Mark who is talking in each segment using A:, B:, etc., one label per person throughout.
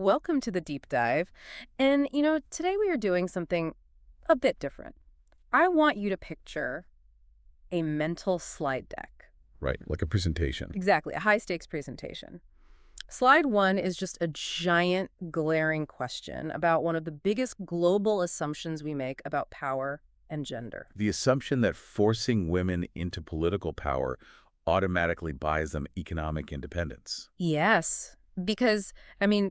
A: Welcome to the deep dive. And, today we are doing something a bit different. I want you to picture a mental slide deck.
B: Right, like a presentation.
A: Exactly, a high-stakes presentation. Slide one is just a giant, glaring question about one of the biggest global assumptions we make about power and gender.
B: The assumption that forcing women into political power automatically buys them economic independence.
A: Yes, because,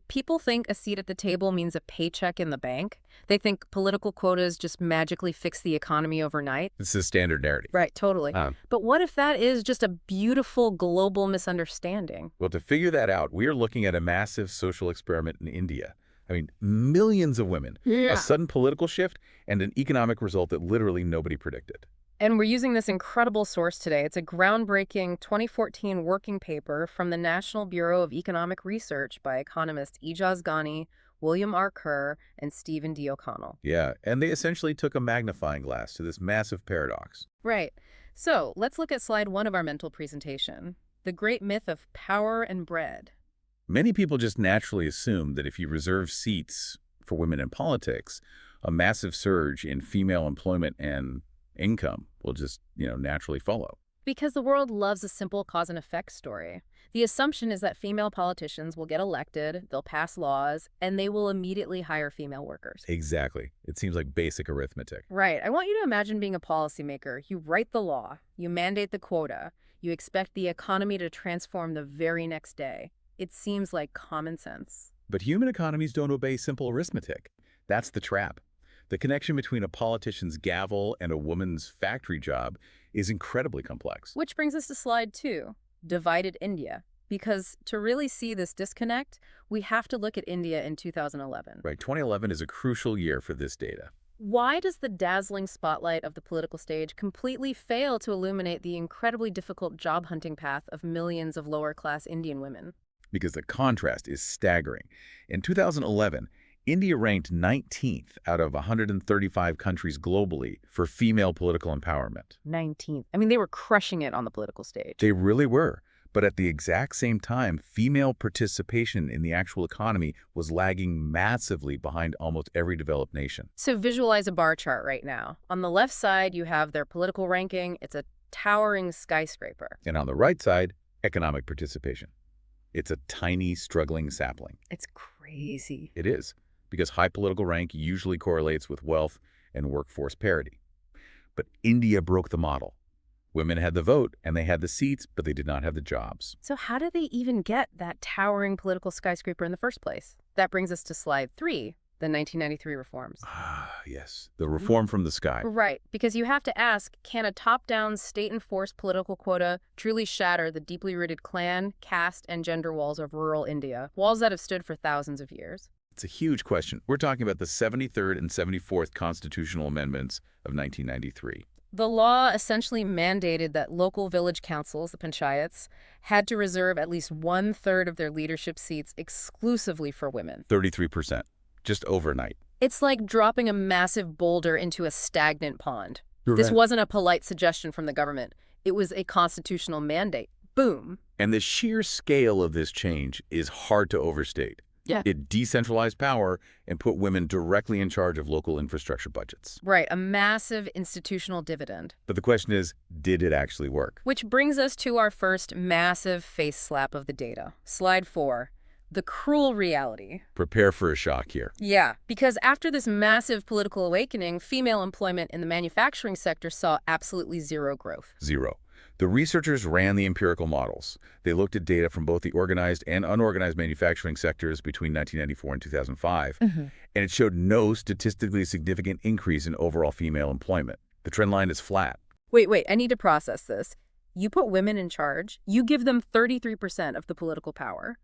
A: people think a seat at the table means a paycheck in the bank. They think political quotas just magically fix the economy overnight.
B: It's the standard narrative.
A: Right, totally.
B: Um,
A: But what if that is just a beautiful global misunderstanding?
B: well, to figure that out, we are looking at a massive social experiment in India. Millions of women,
A: Yeah.
B: a sudden political shift, and an economic result that literally nobody predicted.
A: And we're using this incredible source today. It's a groundbreaking 2014 working paper from the National Bureau of Economic Research by economists Ejaz Ghani, William R. Kerr, and Stephen D. O'Connell.
B: Yeah, and they essentially took a magnifying glass to this massive paradox.
A: Right. So let's look at slide one of our mental presentation, the great myth of power and bread.
B: Many people just naturally assume that if you reserve seats for women in politics, a massive surge in female employment and income will just, naturally follow.
A: Because the world loves a simple cause and effect story. The assumption is that female politicians will get elected, they'll pass laws, and they will immediately hire female workers.
B: Exactly. It seems like basic arithmetic.
A: Right. I want you to imagine being a policymaker. You write the law, you mandate the quota, you expect the economy to transform the very next day. It seems like common sense.
B: But human economies don't obey simple arithmetic. That's the trap. The connection between a politician's gavel and a woman's factory job is incredibly complex.
A: Which brings us to slide two, divided India. Because to really see this disconnect, we have to look at India in 2011.
B: Right, 2011 is a crucial year for this data.
A: Why does the dazzling spotlight of the political stage completely fail to illuminate the incredibly difficult job hunting path of millions of lower-class Indian women?
B: Because the contrast is staggering. In 2011, India ranked 19th out of 135 countries globally for female political empowerment.
A: 19th. They were crushing it on the political stage.
B: They really were. But at the exact same time, female participation in the actual economy was lagging massively behind almost every developed nation.
A: So visualize a bar chart right now. On the left side, you have their political ranking. It's a towering skyscraper.
B: And on the right side, economic participation. It's a tiny, struggling sapling.
A: It's crazy.
B: It is, because high political rank usually correlates with wealth and workforce parity. But India broke the model. Women had the vote and they had the seats, but they did not have the jobs.
A: So how did they even get that towering political skyscraper in the first place? That brings us to slide three, the 1993 reforms.
B: Ah, yes. The reform from the sky.
A: Right, because you have to ask, can a top-down, state-enforced political quota truly shatter the deeply rooted clan, caste, and gender walls of rural India, walls that have stood for thousands of years?
B: It's a huge question. We're talking about the 73rd and 74th constitutional amendments of 1993.
A: The law essentially mandated that local village councils, the panchayats, had to reserve at least 1/3 of their leadership seats exclusively for women.
B: 33%, just overnight.
A: It's like dropping a massive boulder into a stagnant pond. This
B: Right.
A: wasn't a polite suggestion from the government. It was a constitutional mandate. Boom.
B: And the sheer scale of this change is hard to overstate.
A: Yeah.
B: It decentralized power and put women directly in charge of local infrastructure budgets.
A: Right, a massive institutional dividend.
B: But the question is, did it actually work?
A: Which brings us to our first massive face slap of the data. Slide four, the cruel reality.
B: Prepare for a shock here.
A: Yeah, because after this massive political awakening, female employment in the manufacturing sector saw absolutely zero growth.
B: Zero. The researchers ran the empirical models. They looked at data from both the organized and unorganized manufacturing sectors between 1994 and 2005, and it showed no statistically significant increase in overall female employment. The trend line is flat.
A: Wait, I need to process this. You put women in charge, you give them 33% of the political power,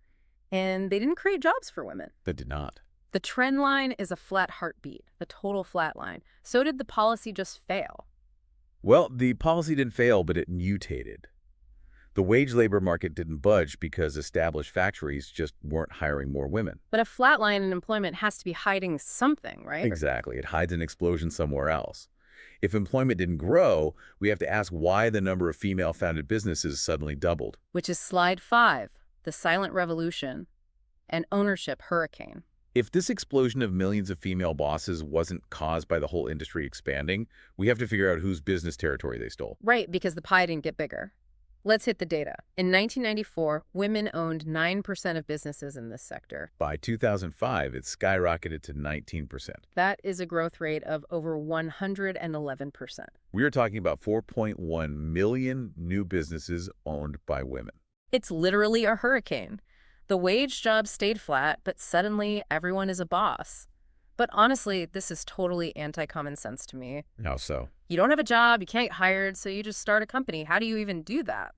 A: and they didn't create jobs for women.
B: That did not.
A: The trend line is a flat heartbeat, a total flat line. So did the policy just fail?
B: Well, the policy didn't fail, but it mutated. The wage labor market didn't budge because established factories just weren't hiring more women.
A: But a flat line in employment has to be hiding something, right?
B: Exactly. It hides an explosion somewhere else. If employment didn't grow, we have to ask why the number of female-founded businesses suddenly doubled.
A: Which is slide 5, the silent revolution. and ownership hurricane.
B: If this explosion of millions of female bosses wasn't caused by the whole industry expanding, we have to figure out whose business territory they stole.
A: Right, because the pie didn't get bigger. Let's hit the data. In 1994, women owned 9% of businesses in this sector.
B: By 2005, it skyrocketed to 19%.
A: That is a growth rate of over 111%.
B: We are talking about 4.1 million new businesses owned by women.
A: It's literally a hurricane. The wage jobs stayed flat, but suddenly everyone is a boss. But honestly, this is totally anti-common sense to me.
B: How so?
A: You don't have a job, you can't get hired, so you just start a company. How do you even do that?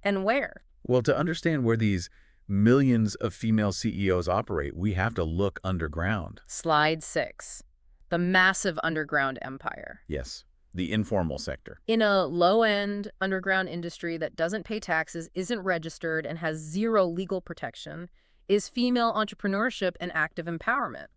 A: And where?
B: Well, to understand where these millions of female CEOs operate, we have to look underground.
A: Slide 6. The massive underground empire.
B: Yes, the informal sector.
A: In a low-end underground industry that doesn't pay taxes, isn't registered, and has zero legal protection, is female entrepreneurship an act of empowerment?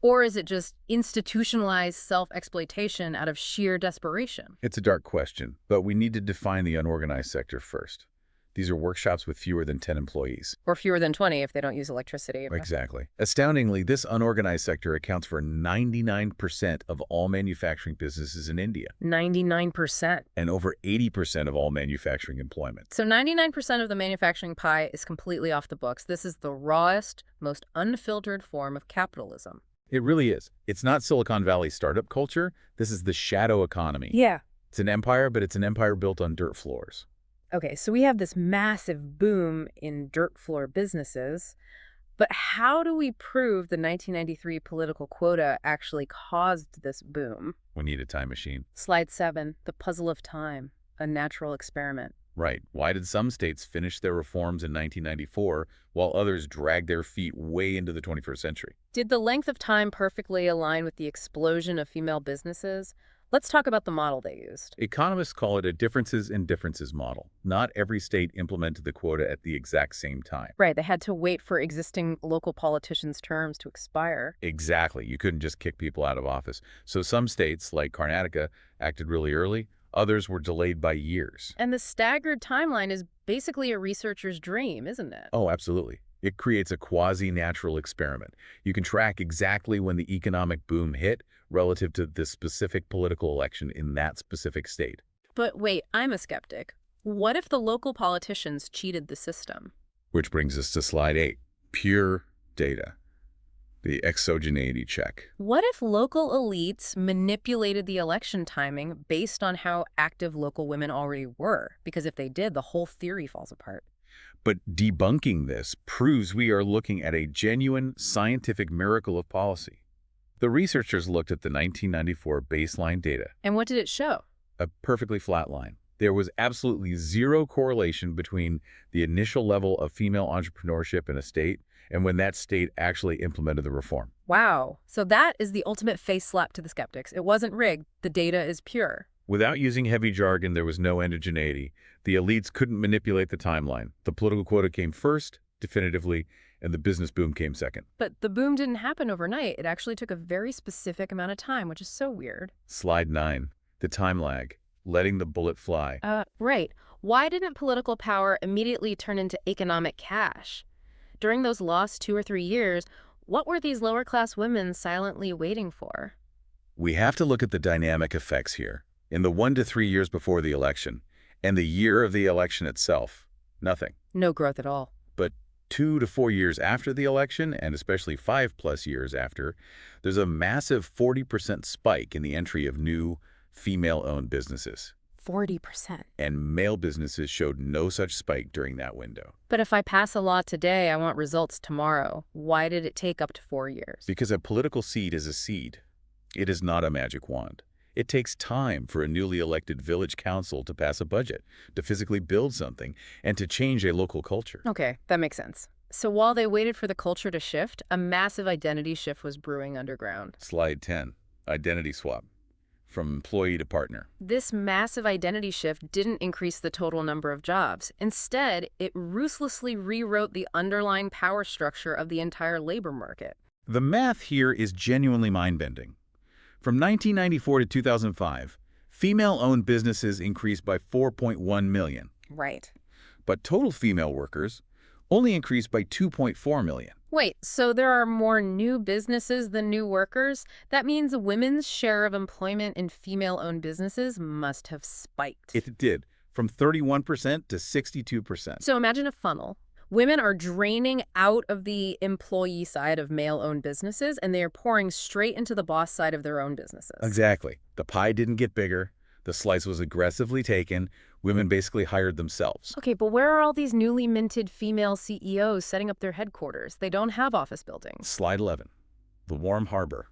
A: Or is it just institutionalized self-exploitation out of sheer desperation?
B: It's a dark question, but we need to define the unorganized sector first. These are workshops with fewer than 10 employees.
A: Or fewer than 20 if they don't use electricity.
B: Exactly. Astoundingly, this unorganized sector accounts for 99% of all manufacturing businesses in India.
A: 99%.
B: And over 80% of all manufacturing employment.
A: So 99% of the manufacturing pie is completely off the books. This is the rawest, most unfiltered form of capitalism.
B: It really is. It's not Silicon Valley startup culture. This is the shadow economy.
A: Yeah.
B: It's an empire, but it's an empire built on dirt floors.
A: Okay, so we have this massive boom in dirt floor businesses, but how do we prove the 1993 political quota actually caused this boom?
B: We need a time machine.
A: Slide 7, the puzzle of time, a natural experiment.
B: Right. Why did some states finish their reforms in 1994 while others dragged their feet way into the 21st century?
A: Did the length of time perfectly align with the explosion of female businesses? Let's talk about the model they used.
B: Economists call it a differences in differences model. Not every state implemented the quota at the exact same time.
A: Right, they had to wait for existing local politicians' terms to expire.
B: Exactly. You couldn't just kick people out of office. So some states, like Karnataka, acted really early. Others were delayed by years.
A: And the staggered timeline is basically a researcher's dream, isn't it?
B: Oh, absolutely. It creates a quasi-natural experiment. You can track exactly when the economic boom hit relative to the specific political election in that specific state.
A: But wait, I'm a skeptic. What if the local politicians cheated the system?
B: Which brings us to slide 8, pure data. The exogeneity check.
A: What if local elites manipulated the election timing based on how active local women already were? Because if they did, the whole theory falls apart.
B: But debunking this proves we are looking at a genuine scientific miracle of policy. The researchers looked at the 1994 baseline data.
A: And what did it show?
B: A perfectly flat line. There was absolutely zero correlation between the initial level of female entrepreneurship in a state and when that state actually implemented the reform.
A: Wow. So that is the ultimate face slap to the skeptics. It wasn't rigged. The data is pure.
B: Without using heavy jargon, there was no endogeneity. The elites couldn't manipulate the timeline. The political quota came first, definitively, and the business boom came second.
A: But the boom didn't happen overnight. It actually took a very specific amount of time, which is so weird.
B: Slide 9, the time lag, letting the bullet fly.
A: Right. Why didn't political power immediately turn into economic cash? During those lost 2 or 3 years, what were these lower-class women silently waiting for?
B: We have to look at the dynamic effects here. In the 1 to 3 years before the election, and the year of the election itself, nothing.
A: No growth at all.
B: But 2 to 4 years after the election, and especially 5+ years after, there's a massive 40% spike in the entry of new female-owned businesses.
A: 40%.
B: And male businesses showed no such spike during that window.
A: But if I pass a law today, I want results tomorrow. Why did it take up to 4 years?
B: Because a political seed is a seed. It is not a magic wand. It takes time for a newly elected village council to pass a budget, to physically build something, and to change a local culture.
A: Okay, that makes sense. So while they waited for the culture to shift, a massive identity shift was brewing underground.
B: Slide 10, identity swap, from employee to partner.
A: This massive identity shift didn't increase the total number of jobs. Instead, it ruthlessly rewrote the underlying power structure of the entire labor market.
B: The math here is genuinely mind-bending. From 1994 to 2005, female-owned businesses increased by 4.1 million.
A: Right.
B: But total female workers only increased by 2.4 million.
A: Wait, so there are more new businesses than new workers? That means women's share of employment in female-owned businesses must have spiked.
B: It did, from 31% to 62%.
A: So imagine a funnel. Women are draining out of the employee side of male-owned businesses, and they are pouring straight into the boss side of their own businesses.
B: Exactly. The pie didn't get bigger. The slice was aggressively taken. Women basically hired themselves.
A: Okay, but where are all these newly minted female CEOs setting up their headquarters? They don't have office buildings.
B: Slide 11. The warm harbor.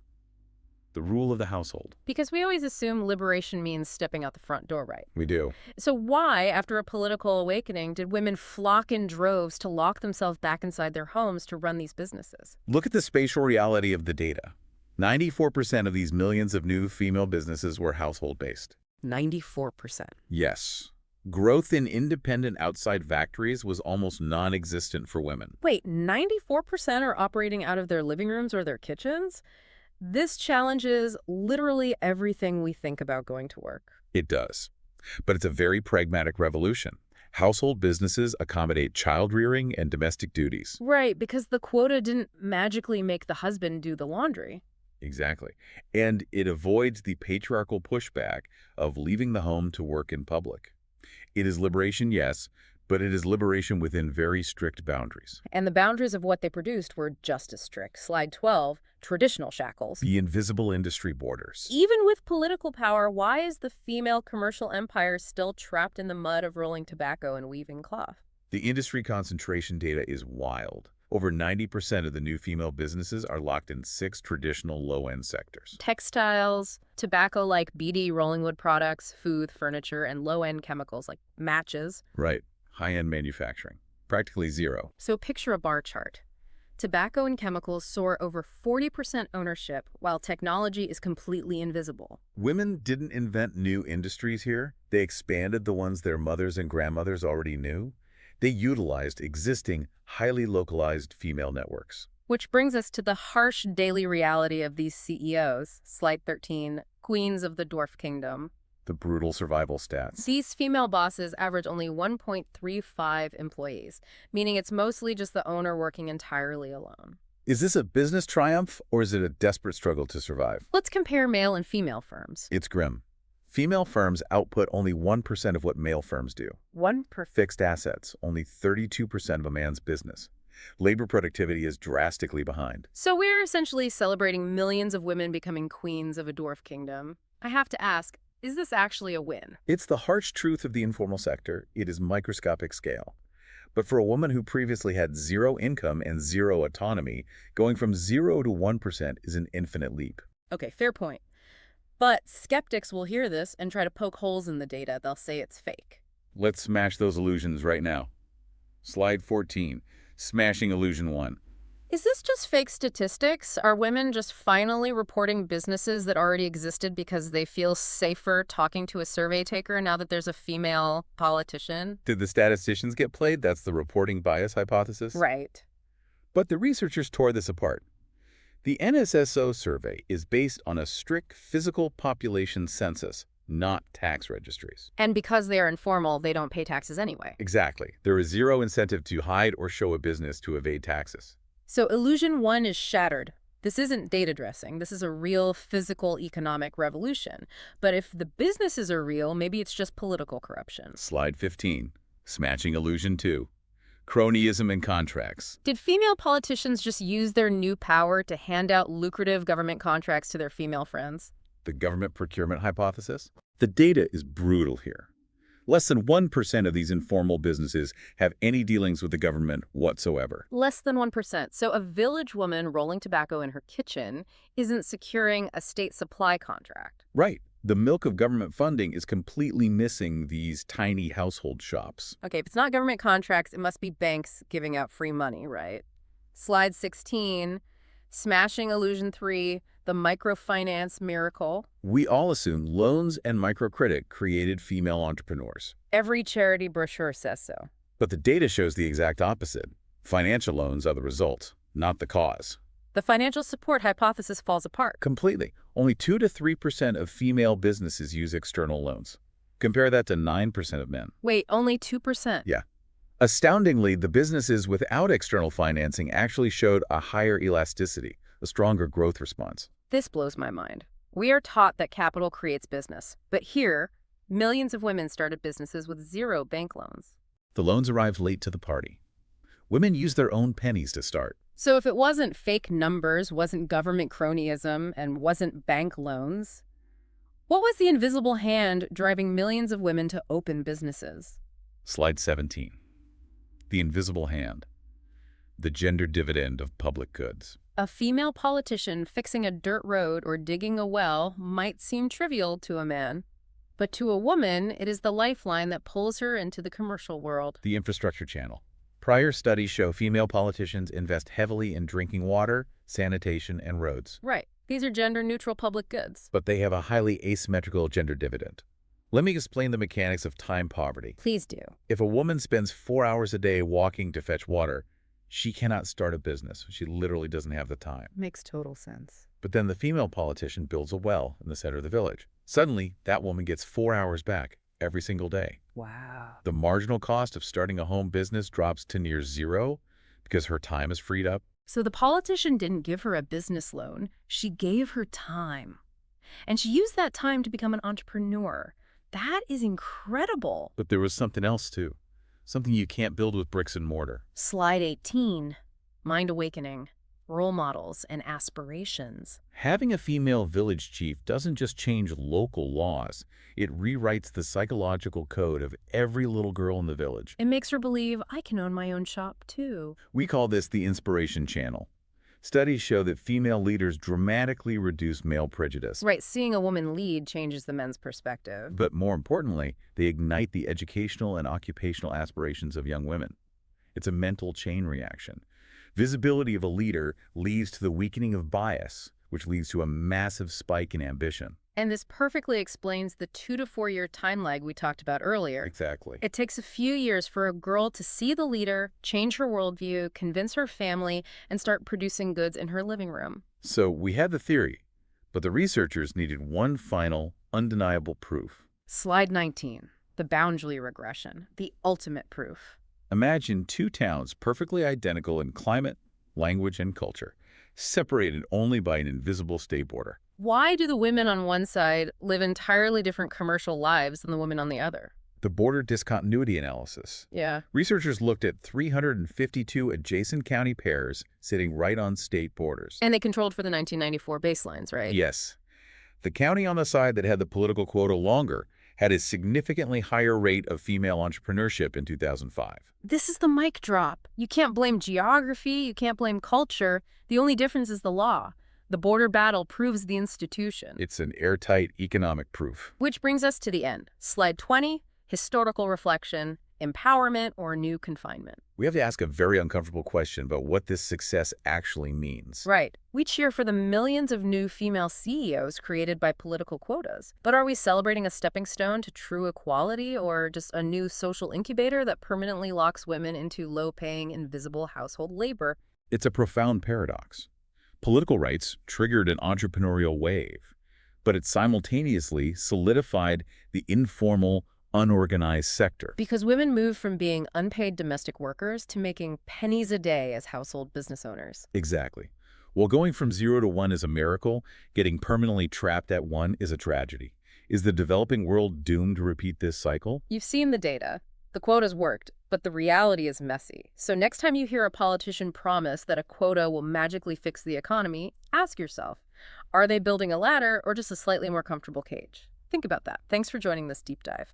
B: The rule of the household.
A: Because we always assume liberation means stepping out the front door, right?
B: We do.
A: So why, after a political awakening, did women flock in droves to lock themselves back inside their homes to run these businesses?
B: Look at the spatial reality of the data. 94% of these millions of new female businesses were household-based.
A: 94%.
B: Yes. Growth in independent outside factories was almost non-existent for women.
A: Wait, 94% are operating out of their living rooms or their kitchens? This challenges literally everything we think about going to work.
B: It does. But it's a very pragmatic revolution. Household businesses accommodate child-rearing and domestic duties.
A: Right, because the quota didn't magically make the husband do the laundry.
B: Exactly. And it avoids the patriarchal pushback of leaving the home to work in public. It is liberation, yes, but it is liberation within very strict boundaries.
A: And the boundaries of what they produced were just as strict. Slide 12, traditional shackles.
B: The invisible industry borders.
A: Even with political power, why is the female commercial empire still trapped in the mud of rolling tobacco and weaving cloth?
B: The industry concentration data is wild. Over 90% of the new female businesses are locked in 6 traditional low-end sectors.
A: Textiles, tobacco like BD rolling wood products, food, furniture, and low-end chemicals like matches.
B: Right. High-end manufacturing. Practically zero.
A: So picture a bar chart. Tobacco and chemicals soar over 40% ownership, while technology is completely invisible.
B: Women didn't invent new industries here. They expanded the ones their mothers and grandmothers already knew. They utilized existing, highly localized female networks.
A: Which brings us to the harsh daily reality of these CEOs. Slide 13, queens of the dwarf kingdom.
B: The brutal survival stats.
A: These female bosses average only 1.35 employees, meaning it's mostly just the owner working entirely alone.
B: Is this a business triumph, or is it a desperate struggle to survive?
A: Let's compare male and female firms.
B: It's grim. Female firms output only 1% of what male firms do. Fixed assets, only 32% of a man's business. Labor productivity is drastically behind.
A: So we're essentially celebrating millions of women becoming queens of a dwarf kingdom. I have to ask, is this actually a win?
B: It's the harsh truth of the informal sector. It is microscopic scale. But for a woman who previously had zero income and zero autonomy, going from 0 to 1% is an infinite leap.
A: Okay, fair point. But skeptics will hear this and try to poke holes in the data. They'll say it's fake.
B: Let's smash those illusions right now. Slide 14, smashing illusion 1.
A: Is this just fake statistics? Are women just finally reporting businesses that already existed because they feel safer talking to a survey taker now that there's a female politician?
B: Did the statisticians get played? That's the reporting bias hypothesis?
A: Right.
B: But the researchers tore this apart. The NSSO survey is based on a strict physical population census, not tax registries.
A: And because they are informal, they don't pay taxes anyway.
B: Exactly. There is zero incentive to hide or show a business to evade taxes.
A: So illusion 1 is shattered. This isn't data dressing. This is a real physical economic revolution. But if the businesses are real, maybe it's just political corruption.
B: Slide 15, smashing illusion 2. Cronyism in contracts.
A: Did female politicians just use their new power to hand out lucrative government contracts to their female friends?
B: The government procurement hypothesis? The data is brutal here. Less than 1% of these informal businesses have any dealings with the government whatsoever.
A: Less than 1%. So a village woman rolling tobacco in her kitchen isn't securing a state supply contract.
B: Right. The milk of government funding is completely missing these tiny household shops.
A: Okay, if it's not government contracts, it must be banks giving out free money, right? Slide 16, smashing illusion 3, the microfinance miracle.
B: We all assume loans and microcredit created female entrepreneurs.
A: Every charity brochure says so.
B: But the data shows the exact opposite. Financial loans are the result, not the cause.
A: The financial support hypothesis falls apart.
B: Completely. Only 2 to 3% of female businesses use external loans. Compare that to 9% of men.
A: Wait, only 2%?
B: Yeah. Astoundingly, the businesses without external financing actually showed a higher elasticity, a stronger growth response.
A: This blows my mind. We are taught that capital creates business, but here, millions of women started businesses with zero bank loans.
B: The loans arrived late to the party. Women used their own pennies to start.
A: So if it wasn't fake numbers, wasn't government cronyism, and wasn't bank loans, what was the invisible hand driving millions of women to open businesses?
B: Slide 17. The invisible hand. The gender dividend of public goods.
A: A female politician fixing a dirt road or digging a well might seem trivial to a man, but to a woman, it is the lifeline that pulls her into the commercial world.
B: The infrastructure channel. Prior studies show female politicians invest heavily in drinking water, sanitation, and roads.
A: Right. These are gender-neutral public goods.
B: But they have a highly asymmetrical gender dividend. Let me explain the mechanics of time poverty.
A: Please do.
B: If a woman spends 4 hours a day walking to fetch water, she cannot start a business. She literally doesn't have the time.
A: Makes total sense.
B: But then the female politician builds a well in the center of the village. Suddenly, that woman gets 4 hours back every single day.
A: Wow.
B: The marginal cost of starting a home business drops to near zero because her time is freed up.
A: So the politician didn't give her a business loan. She gave her time. And she used that time to become an entrepreneur. That is incredible.
B: But there was something else, too. Something you can't build with bricks and mortar.
A: Slide 18. Mind awakening. Role models and aspirations.
B: Having a female village chief doesn't just change local laws. It rewrites the psychological code of every little girl in the village.
A: It makes her believe, I can own my own shop, too.
B: We call this the inspiration channel. Studies show that female leaders dramatically reduce male prejudice.
A: Right, seeing a woman lead changes the men's perspective.
B: But more importantly, they ignite the educational and occupational aspirations of young women. It's a mental chain reaction. Visibility of a leader leads to the weakening of bias, which leads to a massive spike in ambition.
A: And this perfectly explains the 2 to 4 year time lag we talked about earlier.
B: Exactly.
A: It takes a few years for a girl to see the leader, change her worldview, convince her family, and start producing goods in her living room.
B: So we had the theory, but the researchers needed one final, undeniable proof.
A: Slide 19, the boundary regression, the ultimate proof.
B: Imagine 2 towns perfectly identical in climate, language, and culture, separated only by an invisible state border.
A: Why do the women on one side live entirely different commercial lives than the women on the other?
B: The border discontinuity analysis.
A: Yeah.
B: Researchers looked at 352 adjacent county pairs sitting right on state borders.
A: And they controlled for the 1994 baselines, right?
B: Yes. The county on the side that had the political quota longer had a significantly higher rate of female entrepreneurship in 2005.
A: This is the mic drop. You can't blame geography, you can't blame culture. The only difference is the law. The border battle proves the institution.
B: It's an airtight economic proof.
A: Which brings us to the end. Slide 20, historical reflection, empowerment, or new confinement.
B: We have to ask a very uncomfortable question about what this success actually means.
A: Right. We cheer for the millions of new female CEOs created by political quotas. But are we celebrating a stepping stone to true equality or just a new social incubator that permanently locks women into low-paying, invisible household labor?
B: It's a profound paradox. Political rights triggered an entrepreneurial wave, but it simultaneously solidified the informal, unorganized sector.
A: Because women moved from being unpaid domestic workers to making pennies a day as household business owners.
B: Exactly. While going from 0 to 1 is a miracle, getting permanently trapped at 1 is a tragedy. Is the developing world doomed to repeat this cycle?
A: You've seen the data. The quota's worked, but the reality is messy. So next time you hear a politician promise that a quota will magically fix the economy, ask yourself, are they building a ladder or just a slightly more comfortable cage? Think about that. Thanks for joining this deep dive.